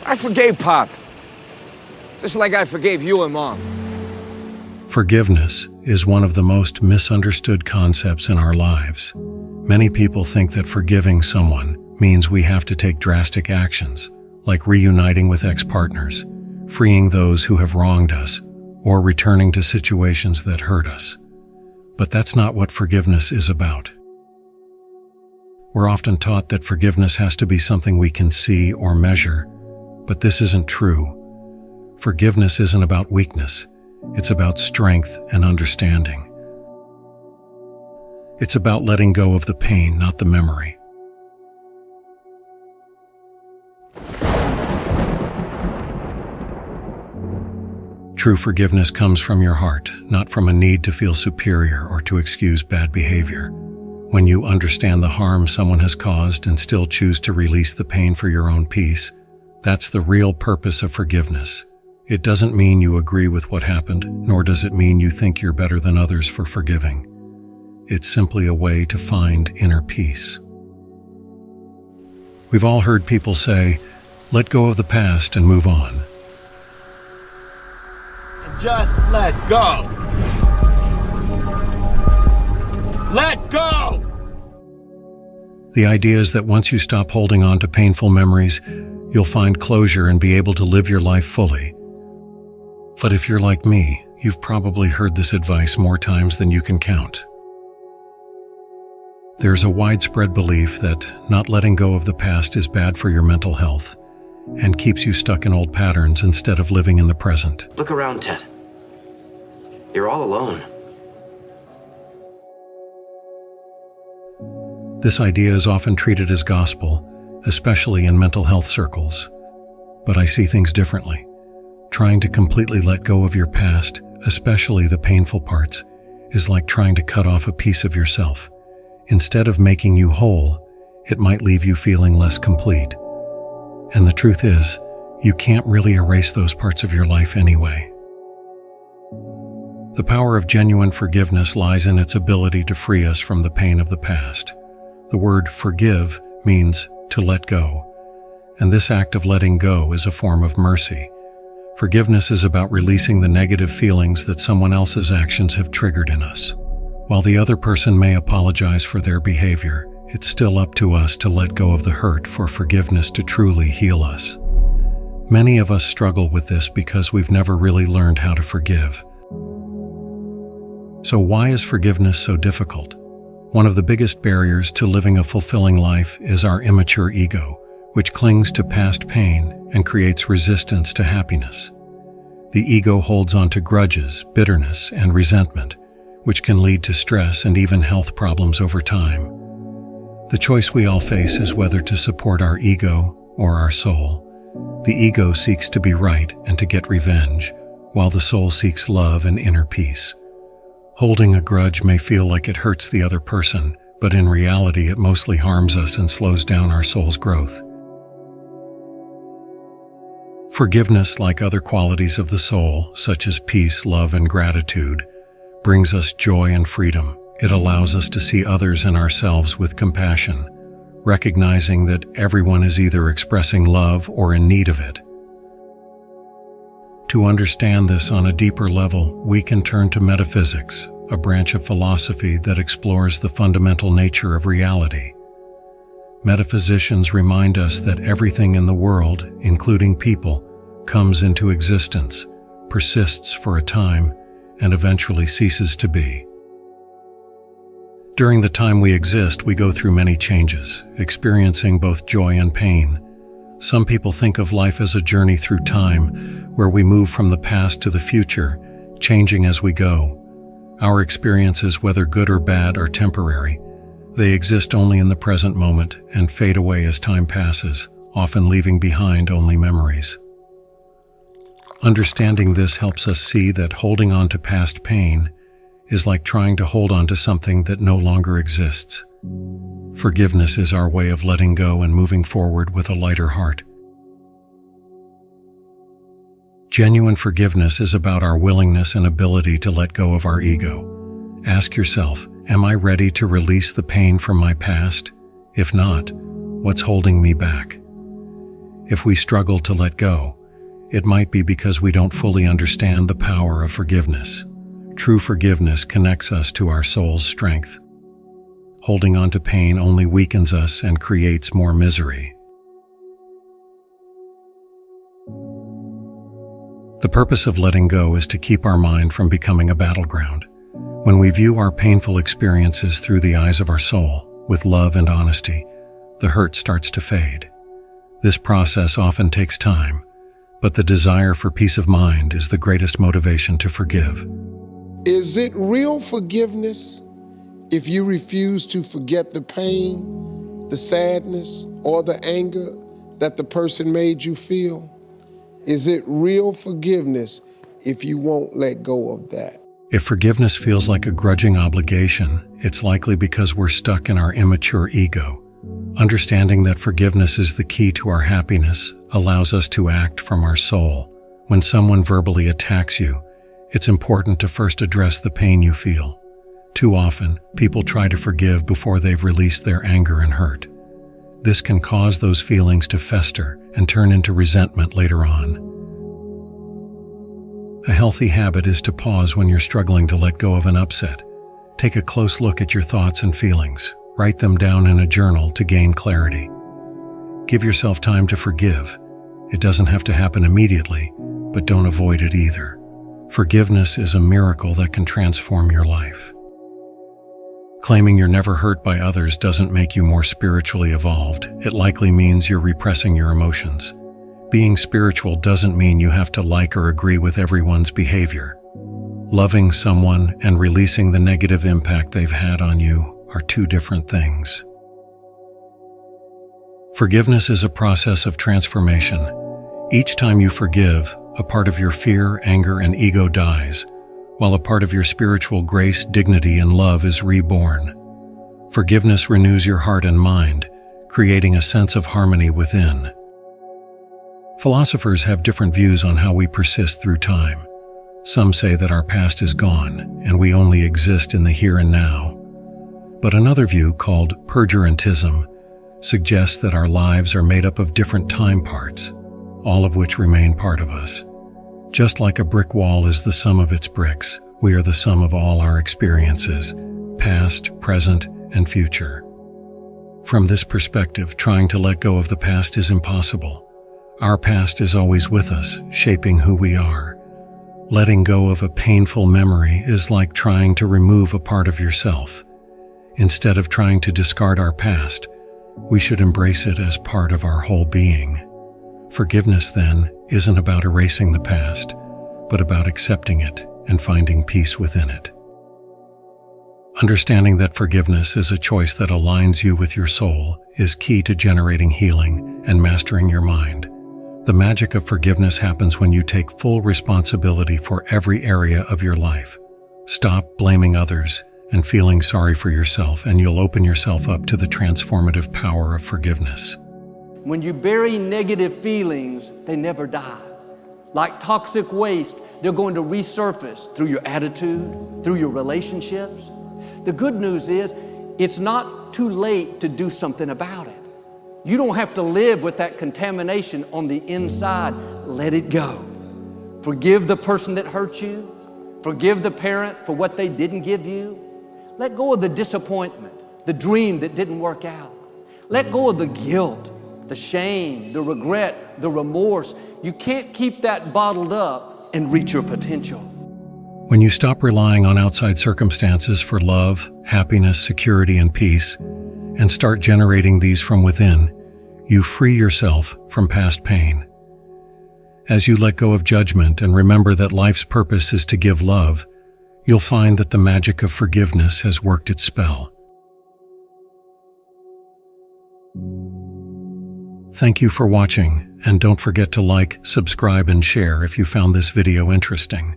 I forgave Pop. Just like I forgave you and Mom. Forgiveness is one of the most misunderstood concepts in our lives. Many people think that forgiving someone means we have to take drastic actions, like reuniting with ex-partners, freeing those who have wronged us, or returning to situations that hurt us. But that's not what forgiveness is about. We're often taught that forgiveness has to be something we can see or measure, but this isn't true. Forgiveness isn't about weakness. It's about strength and understanding. It's about letting go of the pain, not the memory. True forgiveness comes from your heart, not from a need to feel superior or to excuse bad behavior. When you understand the harm someone has caused and still choose to release the pain for your own peace, that's the real purpose of forgiveness. It doesn't mean you agree with what happened, nor does it mean you think you're better than others for forgiving. It's simply a way to find inner peace. We've all heard people say, "Let go of the past and move on." Just let go. Let go! The idea is that once you stop holding on to painful memories, you'll find closure and be able to live your life fully. But if you're like me, you've probably heard this advice more times than you can count. There's a widespread belief that not letting go of the past is bad for your mental health and keeps you stuck in old patterns instead of living in the present. Look around, Ted. You're all alone. This idea is often treated as gospel, especially in mental health circles. But I see things differently. Trying to completely let go of your past, especially the painful parts, is like trying to cut off a piece of yourself. Instead of making you whole, it might leave you feeling less complete. And the truth is, you can't really erase those parts of your life anyway. The power of genuine forgiveness lies in its ability to free us from the pain of the past. The word forgive means to let go, and this act of letting go is a form of mercy. Forgiveness is about releasing the negative feelings that someone else's actions have triggered in us. While the other person may apologize for their behavior, it's still up to us to let go of the hurt for forgiveness to truly heal us. Many of us struggle with this because we've never really learned how to forgive. So why is forgiveness so difficult? One of the biggest barriers to living a fulfilling life is our immature ego, which clings to past pain and creates resistance to happiness. The ego holds on to grudges, bitterness, and resentment, which can lead to stress and even health problems over time. The choice we all face is whether to support our ego or our soul. The ego seeks to be right and to get revenge, while the soul seeks love and inner peace. Holding a grudge may feel like it hurts the other person, but in reality it mostly harms us and slows down our soul's growth. Forgiveness, like other qualities of the soul, such as peace, love, and gratitude, brings us joy and freedom. It allows us to see others and ourselves with compassion, recognizing that everyone is either expressing love or in need of it. To understand this on a deeper level, we can turn to metaphysics, a branch of philosophy that explores the fundamental nature of reality. Metaphysicians remind us that everything in the world, including people, comes into existence, persists for a time, and eventually ceases to be. During the time we exist, we go through many changes, experiencing both joy and pain. Some people think of life as a journey through time, where we move from the past to the future, changing as we go. Our experiences, whether good or bad, are temporary. They exist only in the present moment and fade away as time passes, often leaving behind only memories. Understanding this helps us see that holding on to past pain is like trying to hold on to something that no longer exists. Forgiveness is our way of letting go and moving forward with a lighter heart. Genuine forgiveness is about our willingness and ability to let go of our ego. Ask yourself, am I ready to release the pain from my past? If not, what's holding me back? If we struggle to let go, it might be because we don't fully understand the power of forgiveness. True forgiveness connects us to our soul's strength. Holding on to pain only weakens us and creates more misery. The purpose of letting go is to keep our mind from becoming a battleground. When we view our painful experiences through the eyes of our soul, with love and honesty, the hurt starts to fade. This process often takes time, but the desire for peace of mind is the greatest motivation to forgive. Is it real forgiveness if you refuse to forget the pain, the sadness, or the anger that the person made you feel? Is it real forgiveness if you won't let go of that? If forgiveness feels like a grudging obligation, it's likely because we're stuck in our immature ego. Understanding that forgiveness is the key to our happiness allows us to act from our soul. When someone verbally attacks you, it's important to first address the pain you feel. Too often, people try to forgive before they've released their anger and hurt. This can cause those feelings to fester and turn into resentment later on. A healthy habit is to pause when you're struggling to let go of an upset. Take a close look at your thoughts and feelings. Write them down in a journal to gain clarity. Give yourself time to forgive. It doesn't have to happen immediately, but don't avoid it either. Forgiveness is a miracle that can transform your life. Claiming you're never hurt by others doesn't make you more spiritually evolved. It likely means you're repressing your emotions. Being spiritual doesn't mean you have to like or agree with everyone's behavior. Loving someone and releasing the negative impact they've had on you are two different things. Forgiveness is a process of transformation. Each time you forgive, a part of your fear, anger, and ego dies, while a part of your spiritual grace, dignity, and love is reborn. Forgiveness renews your heart and mind, creating a sense of harmony within. Philosophers have different views on how we persist through time. Some say that our past is gone, and we only exist in the here and now. But another view, called perdurantism, suggests that our lives are made up of different time parts, all of which remain part of us. Just like a brick wall is the sum of its bricks, we are the sum of all our experiences, past, present, and future. From this perspective, trying to let go of the past is impossible. Our past is always with us, shaping who we are. Letting go of a painful memory is like trying to remove a part of yourself. Instead of trying to discard our past, we should embrace it as part of our whole being. Forgiveness, then, isn't about erasing the past, but about accepting it and finding peace within it. Understanding that forgiveness is a choice that aligns you with your soul is key to generating healing and mastering your mind. The magic of forgiveness happens when you take full responsibility for every area of your life. Stop blaming others and feeling sorry for yourself, and you'll open yourself up to the transformative power of forgiveness. When you bury negative feelings, they never die. Like toxic waste, they're going to resurface through your attitude, through your relationships. The good news is, it's not too late to do something about it. You don't have to live with that contamination on the inside. Let it go. Forgive the person that hurt you. Forgive the parent for what they didn't give you. Let go of the disappointment, the dream that didn't work out. Let go of the guilt, the shame, the regret, the remorse. You can't keep that bottled up and reach your potential. When you stop relying on outside circumstances for love, happiness, security, and peace, and start generating these from within, you free yourself from past pain. As you let go of judgment and remember that life's purpose is to give love, you'll find that the magic of forgiveness has worked its spell. Thank you for watching, and don't forget to like, subscribe, and share if you found this video interesting.